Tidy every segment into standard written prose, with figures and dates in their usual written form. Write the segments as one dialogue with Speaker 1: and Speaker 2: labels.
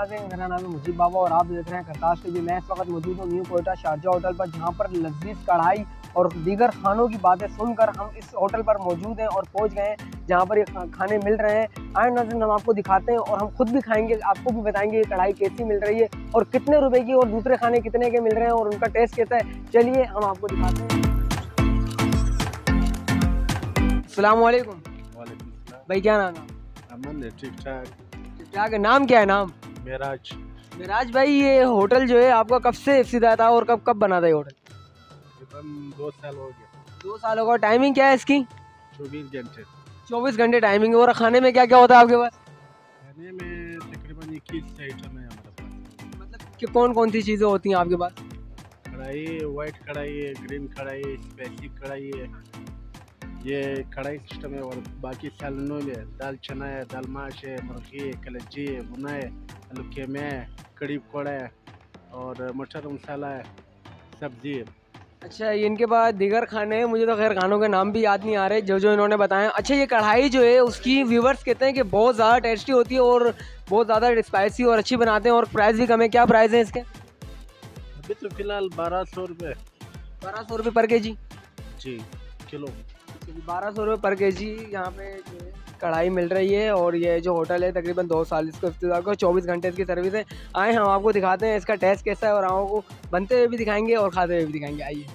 Speaker 1: नाज़रीन, मेरा नाम है मुजीब बाबा और आप देख रहे हैं करताश टीवी। मैं इस वक्त मौजूद हूँ न्यू कोयटा शारजा होटल पर, जहाँ पर लजीज कढ़ाई और दीगर खानों की बातें सुनकर हम इस होटल पर मौजूद हैं और पहुँच गए हैं जहाँ पर ये खाने मिल रहे हैं। आए नाज़रीन, हम आपको दिखाते हैं और हम खुद भी खाएंगे, आपको भी बताएंगे ये कढ़ाई कैसी मिल रही है और कितने रुपए की और दूसरे खाने कितने के मिल रहे हैं और उनका टेस्ट कैसा है। चलिए हम आपको दिखाते हैं। अस्सलाम वालेकुम भाई, क्या नाम है?
Speaker 2: अमन है, ठीक ठाक।
Speaker 1: क्या है नाम, क्या है नाम?
Speaker 2: मेराज।
Speaker 1: मिराज भाई, ये होटल जो है आपका कब से इफ्तिताह था और कब कब बना था ये होटल?
Speaker 2: तकरीबन 2 साल हो गया।
Speaker 1: 2 सालों का। टाइमिंग क्या है इसकी?
Speaker 2: 24 घंटे।
Speaker 1: 24 घंटे टाइमिंग है। और खाने में क्या क्या होता है आपके पास?
Speaker 2: खाने में तकरीबन 21 आइटम है हमारे पास।
Speaker 1: मतलब कि कौन कौन सी चीज़ें होती हैं आपके पास?
Speaker 2: कढ़ाई, वाइट कढ़ाई है, ग्रीन कढ़ाई है, स्पाइसी कढ़ाई है, ये कढ़ाई सिस्टम है। और बाकी सालनों में दाल चना है, दाल माश है, मुर्गी है, कलजी है, भुना है, आलू कीमा है, कड़ी पकौड़ा है और मटर मसाला है, सब्जी है।
Speaker 1: अच्छा, ये इनके बाद दीगर खाने हैं, मुझे तो खैर खानों के नाम भी याद नहीं आ रहे जो जो इन्होंने बताया। अच्छा, ये कढ़ाई जो है उसकी व्यूवर्स कहते हैं कि बहुत ज़्यादा टेस्टी होती है और बहुत ज़्यादा स्पाइसी और अच्छी बनाते हैं और प्राइस भी कम है। क्या प्राइस है इसके?
Speaker 2: अभी तो फिलहाल 1200 रुपये।
Speaker 1: 1200 रुपये पर केजी?
Speaker 2: जी, किलो।
Speaker 1: 1200 रुपये पर केजी यहाँ पे जो है कढ़ाई मिल रही है। और ये जो होटल है तकरीबन 2 साल इसको इफ्तिताह को 24 घंटे इसकी सर्विस है। आए हम आपको दिखाते हैं इसका टेस्ट कैसा है और आपको बनते हुए भी दिखाएंगे और खाते हुए भी दिखाएंगे। आइए।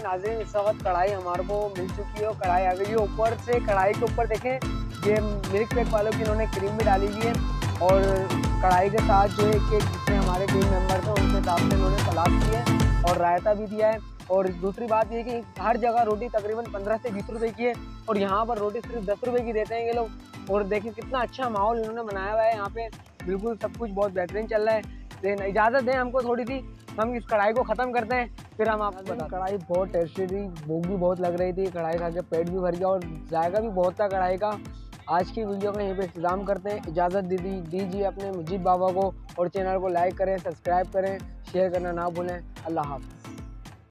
Speaker 1: नाज़रीन, इस वक्त कढ़ाई हमारे को मिल चुकी है और कढ़ाई आ गई है। ऊपर से कढ़ाई के ऊपर देखें, ये मिल्क पैक वालों की इन्होंने क्रीम भी डाली हुई है और कढ़ाई के साथ जो है कि जितने हमारे टीम मेंबर्स हैं उनके हिसाब से इन्होंने सलाद दी है और रायता भी दिया है। और दूसरी बात ये कि हर जगह रोटी तकरीबन 15 से 20 रुपए की है और यहाँ पर रोटी सिर्फ 10 रुपए की देते हैं ये लोग। और देखिए कितना अच्छा माहौल इन्होंने बनाया हुआ है यहाँ पे, बिल्कुल सब कुछ बहुत बेहतरीन चल रहा है। लेकिन इजाज़त दें हमको थोड़ी सी, हम इस कढ़ाई को ख़त्म करते हैं फिर हम आपको बताते हैं। कढ़ाई बहुत टेस्टी थी, भूख भी बहुत लग रही थी, कढ़ाई खा के पेट भी भर गया और जायका भी बहुत था कढ़ाई का। आज की वीडियो का यहीं पे इंतजाम करते हैं। इजाज़त दीजिए अपने मुजीब बाबा को और चैनल को लाइक करें, सब्सक्राइब करें, शेयर करना ना भूलें। अल्लाह हाफ़िज़।